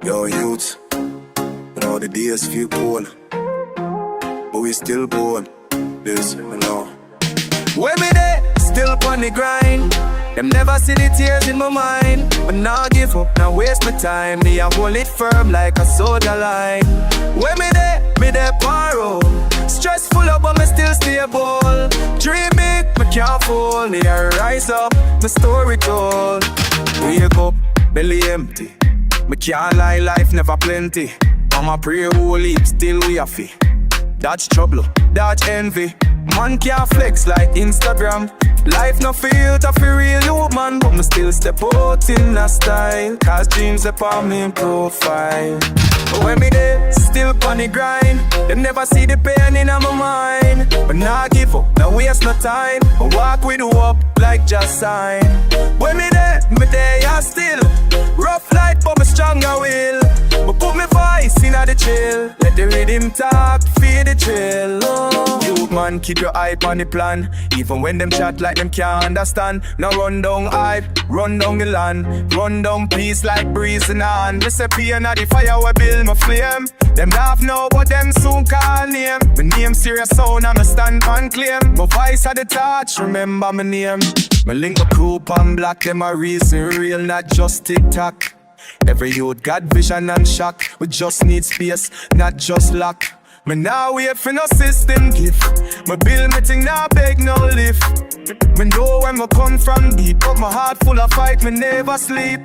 Yo, youth, you know the days feel cold, but we still born. This, you know. Weh Mi Deh, still on the grind. Them never see the tears in my mind, but now give up, now waste my time. Me I hold it firm like a soldier line. Weh Mi Deh paro. Stressful up, but me still stable. Dream big, me can't fall. Me I rise up, my story told. Wake up, belly empty. Me can't lie, life never plenty. I'ma pray whole heap, still we a fi. That's trouble, that's envy. Man can't flex like Instagram. Life no feel to fi real youthman, but me still step out in a style. Cause dreams upon me profile. But when me there, still on the grind. They never see the pain in my mind. But nah give up, no waste no time. But walk with hope like just sign. When me there yah still. Rough light but me stronger will. But put me voice in the chill. Let the rhythm talk, feel the chill. Youth man, keep your eye on the plan. Even when them chat like them can't understand. Now run down hype, run down the land. Run down peace like breeze in hand. Recipe and the fire we build my flame. Them laugh now but them soon call name. My name SeriousSound and I stand and claim. My voice at the touch, remember my name. My link my crew pan black. Them a reason real, not just TikTok. Every youth got vision and shock. We just need space, not just luck. Me now wait for no system gift. Me build me thing, now beg no lift. Me know when me come from deep, but my heart full of fight, me never sleep.